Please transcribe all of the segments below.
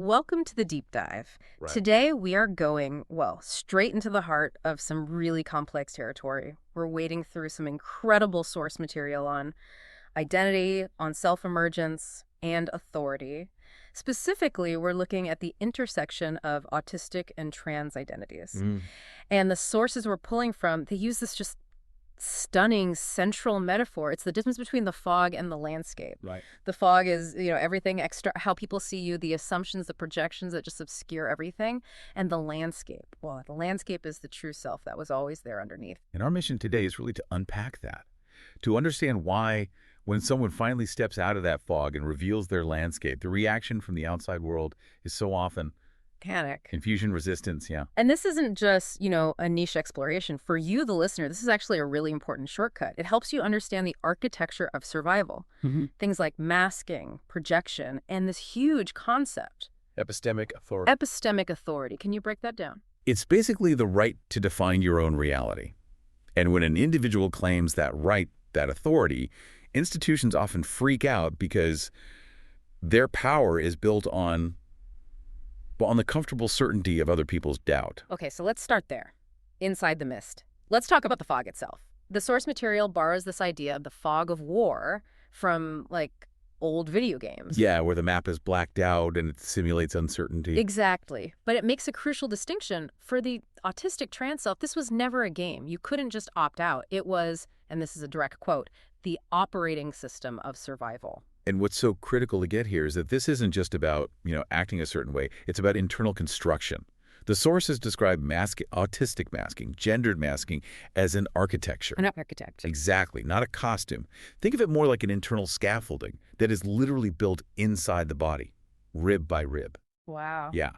Welcome to the deep dive. Right. Today we are going, well, straight into the heart of some really complex territory. We're wading through some incredible source material on identity, on self-emergence, and authority. Specifically, we're looking at the intersection of autistic and trans identities. Mm. And the sources we're pulling from, they use this just stunning central metaphor. It's the difference between the fog and the landscape. Right. The fog is, everything extra, how people see you, the assumptions, the projections that just obscure everything. And the landscape, well, the landscape is the true self that was always there underneath. And our mission today is really to unpack that, to understand why when someone finally steps out of that fog and reveals their landscape, the reaction from the outside world is so often Panic. confusion, resistance, yeah. And this isn't just, a niche exploration. For you, the listener, this is actually a really important shortcut. It helps you understand the architecture of survival. Things like masking, projection, and this huge concept. Epistemic authority. Epistemic authority. Can you break that down? It's basically the right to define your own reality. And when an individual claims that right, that authority, institutions often freak out because their power is built on the comfortable certainty of other people's doubt. Okay, so let's start there. Inside the mist. Let's talk about the fog itself. The source material borrows this idea of the fog of war from, old video games. Yeah, where the map is blacked out and it simulates uncertainty. Exactly. But it makes a crucial distinction. For the autistic trans self, this was never a game. You couldn't just opt out. It was, and this is a direct quote, the operating system of survival. And what's so critical to get here is that this isn't just about, acting a certain way. It's about internal construction. The sources describe autistic masking, gendered masking, as an architecture. An architect. Exactly, not a costume. Think of it more like an internal scaffolding that is literally built inside the body, rib by rib. Wow. Yeah.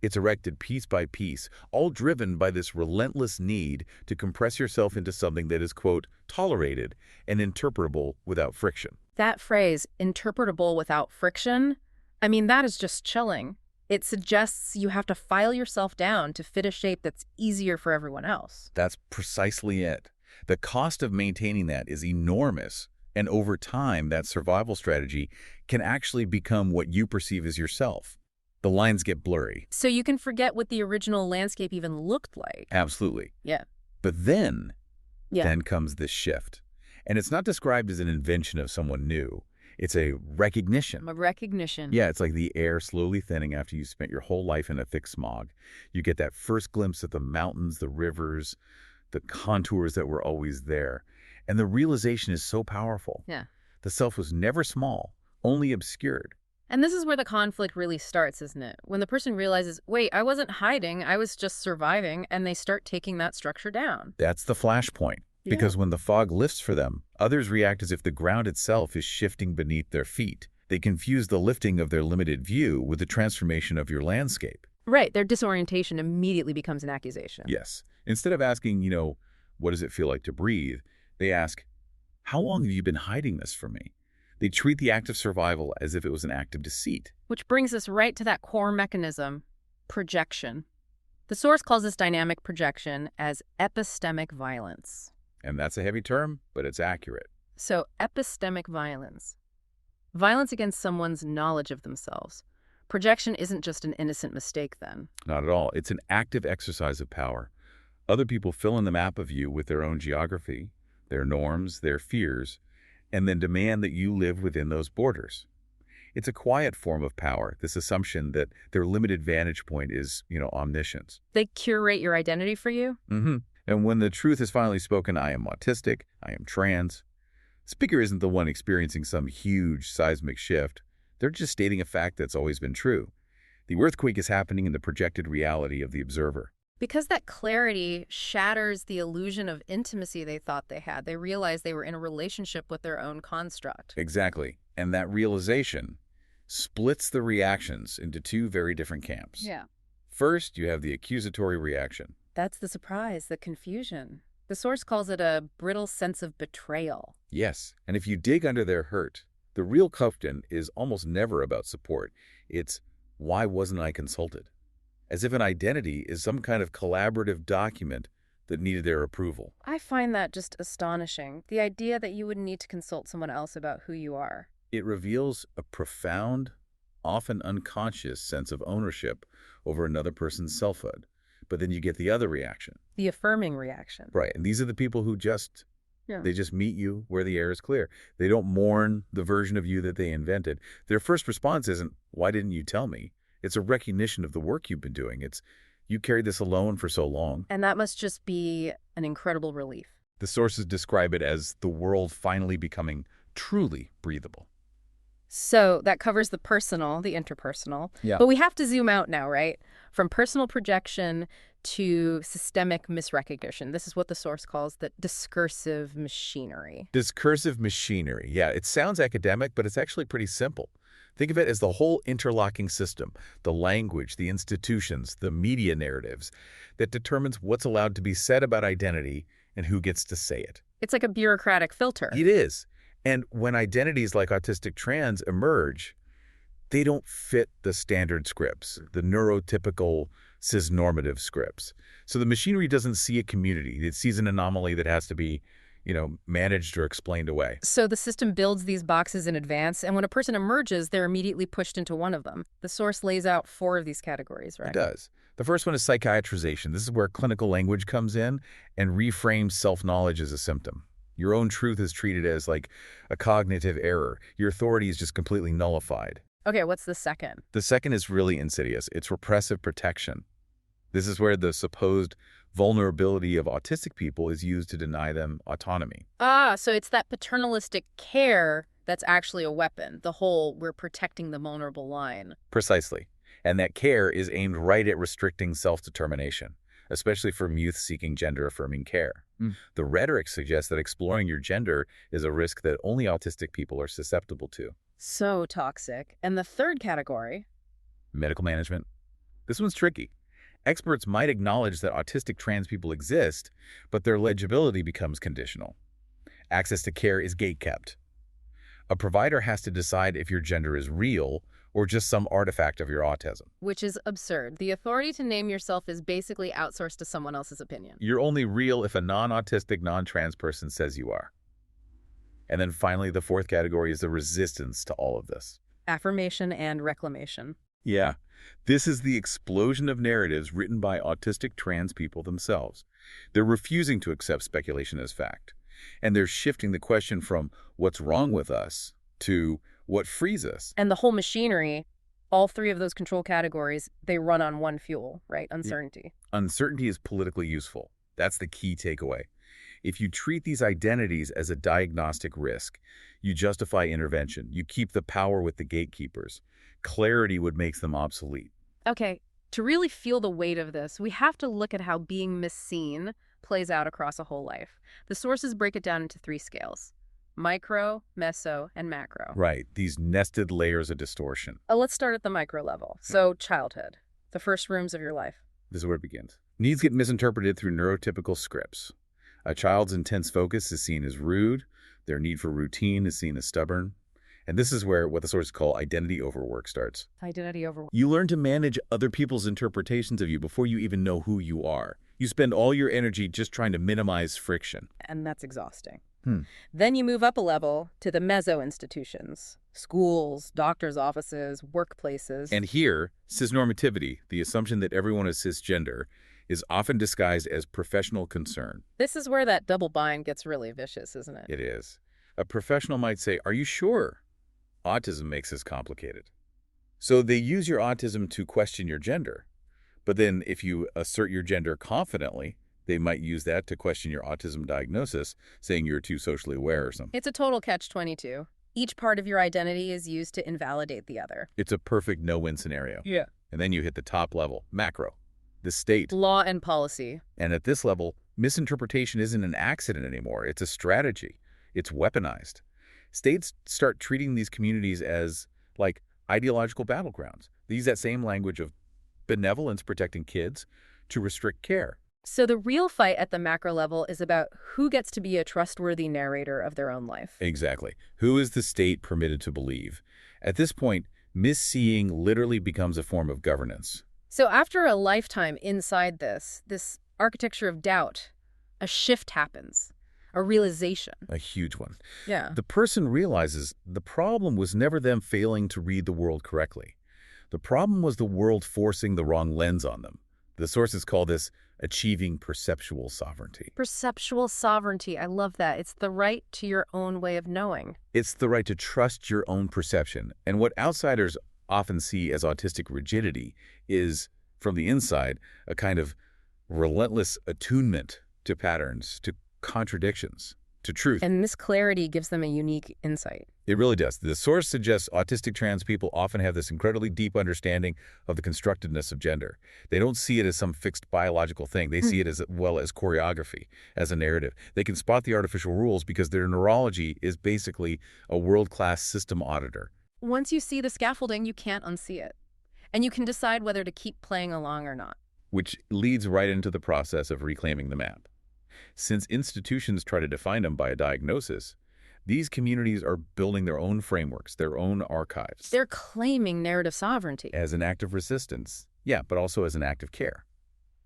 It's erected piece by piece, all driven by this relentless need to compress yourself into something that is, quote, tolerated and interpretable without friction. That phrase, interpretable without friction, that is just chilling. It suggests you have to file yourself down to fit a shape that's easier for everyone else. That's precisely it. The cost of maintaining that is enormous, and over time, that survival strategy can actually become what you perceive as yourself. The lines get blurry. So you can forget what the original landscape even looked like. Absolutely. Yeah. But then comes this shift. And it's not described as an invention of someone new. It's a recognition. A recognition. Yeah, it's like the air slowly thinning after you spent your whole life in a thick smog. You get that first glimpse of the mountains, the rivers, the contours that were always there. And the realization is so powerful. Yeah. The self was never small, only obscured. And this is where the conflict really starts, isn't it? When the person realizes, wait, I wasn't hiding, I was just surviving, and they start taking that structure down. That's the flashpoint. Yeah. Because when the fog lifts for them, others react as if the ground itself is shifting beneath their feet. They confuse the lifting of their limited view with the transformation of your landscape. Right. Their disorientation immediately becomes an accusation. Yes. Instead of asking, what does it feel like to breathe, they ask, how long have you been hiding this from me? They treat the act of survival as if it was an act of deceit. Which brings us right to that core mechanism, projection. The source calls this dynamic projection as epistemic violence. And that's a heavy term, but it's accurate. So, epistemic violence. Violence against someone's knowledge of themselves. Projection isn't just an innocent mistake, then. Not at all. It's an active exercise of power. Other people fill in the map of you with their own geography, their norms, their fears, and then demand that you live within those borders. It's a quiet form of power, this assumption that their limited vantage point is, omniscience. They curate your identity for you? And when the truth is finally spoken, I am autistic, I am trans, the speaker isn't the one experiencing some huge seismic shift. They're just stating a fact that's always been true. The earthquake is happening in the projected reality of the observer. Because that clarity shatters the illusion of intimacy they thought they had. They realized they were in a relationship with their own construct. Exactly. And that realization splits the reactions into two very different camps. Yeah. First, you have the accusatory reaction. That's the surprise, the confusion. The source calls it a brittle sense of betrayal. Yes, and if you dig under their hurt, the real question is almost never about support. It's, why wasn't I consulted? As if an identity is some kind of collaborative document that needed their approval. I find that just astonishing, the idea that you would need to consult someone else about who you are. It reveals a profound often unconscious sense of ownership over another person's selfhood. But then you get the other reaction. The affirming reaction. Right. And these are the people who Yeah. they just meet you where the air is clear. They don't mourn the version of you that they invented. Their first response isn't, why didn't you tell me? It's a recognition of the work you've been doing. It's, you carried this alone for so long. And that must just be an incredible relief. The sources describe it as the world finally becoming truly breathable. So that covers the personal, the interpersonal. Yeah. But we have to zoom out now, right? From personal projection to systemic misrecognition. This is what the source calls the discursive machinery. Discursive machinery. Yeah, it sounds academic, but it's actually pretty simple. Think of it as the whole interlocking system, the language, the institutions, the media narratives that determines what's allowed to be said about identity and who gets to say it. It's like a bureaucratic filter. It is. And when identities like autistic-trans emerge, they don't fit the standard scripts, the neurotypical cisnormative scripts. So the machinery doesn't see a community. It sees an anomaly that has to be, managed or explained away. So the system builds these boxes in advance, and when a person emerges, they're immediately pushed into one of them. The source lays out 4 of these categories, right? It does. The first one is psychiatrization. This is where clinical language comes in and reframes self-knowledge as a symptom. Your own truth is treated as like a cognitive error. Your authority is just completely nullified. Okay, what's the second? The second is really insidious. It's repressive protection. This is where the supposed vulnerability of autistic people is used to deny them autonomy. So it's that paternalistic care that's actually a weapon. The whole we're protecting the vulnerable line. Precisely. And that care is aimed right at restricting self-determination, especially for youth seeking gender-affirming care. The rhetoric suggests that exploring your gender is a risk that only autistic people are susceptible to. So toxic. And the third category? Medical management. This one's tricky. Experts might acknowledge that autistic trans people exist, but their legibility becomes conditional. Access to care is gatekept. A provider has to decide if your gender is real or just some artifact of your autism. Which is absurd. The authority to name yourself is basically outsourced to someone else's opinion. You're only real if a non-autistic, non-trans person says you are. And then finally, the fourth category is the resistance to all of this. Affirmation and reclamation. Yeah, this is the explosion of narratives written by autistic trans people themselves. They're refusing to accept speculation as fact. And they're shifting the question from what's wrong with us to what frees us. And the whole machinery, all 3 of those control categories, they run on one fuel, right? Uncertainty. Uncertainty is politically useful. That's the key takeaway. If you treat these identities as a diagnostic risk, you justify intervention. You keep the power with the gatekeepers. Clarity would make them obsolete. Okay, to really feel the weight of this, we have to look at how being misseen plays out across a whole life. The sources break it down into 3 scales: micro, meso, and macro. Right, these nested layers of distortion. Let's start at the micro level. So childhood, the first rooms of your life. This is where it begins. Needs get misinterpreted through neurotypical scripts. A child's intense focus is seen as rude. Their need for routine is seen as stubborn. And this is where what the sources call identity overwork starts. Identity overwork. You learn to manage other people's interpretations of you before you even know who you are. You spend all your energy just trying to minimize friction. And that's exhausting. Then you move up a level to the meso institutions. Schools, doctors' offices, workplaces. And here, cisnormativity, the assumption that everyone is cisgender, is often disguised as professional concern. This is where that double bind gets really vicious, isn't it? It is. A professional might say, "Are you sure?" Autism makes this complicated. So they use your autism to question your gender. But then if you assert your gender confidently, they might use that to question your autism diagnosis, saying you're too socially aware or something. It's a total catch-22. Each part of your identity is used to invalidate the other. It's a perfect no-win scenario. Yeah. And then you hit the top level, macro, the state. Law and policy. And at this level, misinterpretation isn't an accident anymore. It's a strategy. It's weaponized. States start treating these communities as, like, ideological battlegrounds. They use that same language of benevolence protecting kids to restrict care. So the real fight at the macro level is about who gets to be a trustworthy narrator of their own life. Exactly. Who is the state permitted to believe? At this point, misseeing literally becomes a form of governance. So after a lifetime inside this architecture of doubt, a shift happens. A realization. A huge one. Yeah. The person realizes the problem was never them failing to read the world correctly. The problem was the world forcing the wrong lens on them. The sources call this achieving perceptual sovereignty. Perceptual sovereignty. I love that. It's the right to your own way of knowing. It's the right to trust your own perception. And what outsiders often see as autistic rigidity is, from the inside, a kind of relentless attunement to patterns, to contradictions, to truth. And this clarity gives them a unique insight. It really does. The source suggests autistic trans people often have this incredibly deep understanding of the constructedness of gender. They don't see it as some fixed biological thing. They see it as well as choreography, as a narrative. They can spot the artificial rules because their neurology is basically a world-class system auditor. Once you see the scaffolding, you can't unsee it. And you can decide whether to keep playing along or not. Which leads right into the process of reclaiming the map. Since institutions try to define them by a diagnosis, these communities are building their own frameworks, their own archives. They're claiming narrative sovereignty. As an act of resistance, yeah, but also as an act of care.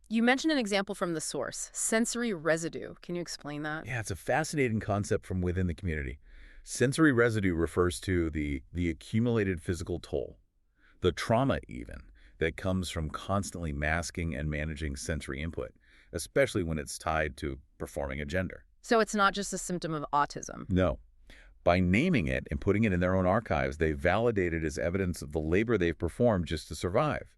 You mentioned an example from the source, sensory residue. Can you explain that? Yeah, it's a fascinating concept from within the community. Sensory residue refers to the accumulated physical toll, the trauma even, that comes from constantly masking and managing sensory input, especially when it's tied to performing a gender. So it's not just a symptom of autism. No. By naming it and putting it in their own archives, they validate it as evidence of the labor they've performed just to survive.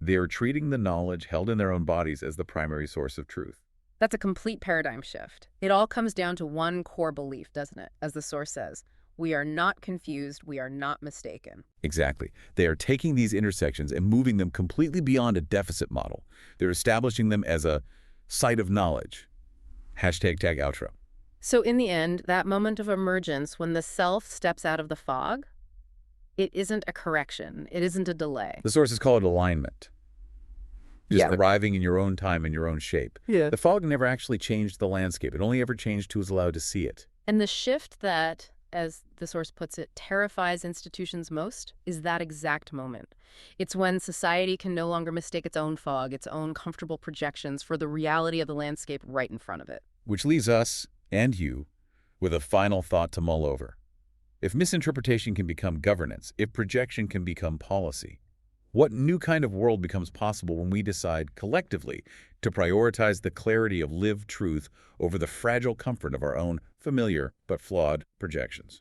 They're treating the knowledge held in their own bodies as the primary source of truth. That's a complete paradigm shift. It all comes down to one core belief, doesn't it? As the source says, we are not confused, we are not mistaken. Exactly. They are taking these intersections and moving them completely beyond a deficit model. They're establishing them as a site of knowledge. Hashtag tag outro. So in the end, that moment of emergence, when the self steps out of the fog, it isn't a correction. It isn't a delay. The sources call it alignment. Just Yeah. arriving in your own time, in your own shape. Yeah. The fog never actually changed the landscape. It only ever changed who was allowed to see it. And the shift that, as the source puts it, terrifies institutions most is that exact moment. It's when society can no longer mistake its own fog, its own comfortable projections for the reality of the landscape right in front of it. Which leaves us, and you, with a final thought to mull over. If misinterpretation can become governance, if projection can become policy, what new kind of world becomes possible when we decide collectively to prioritize the clarity of lived truth over the fragile comfort of our own familiar but flawed projections?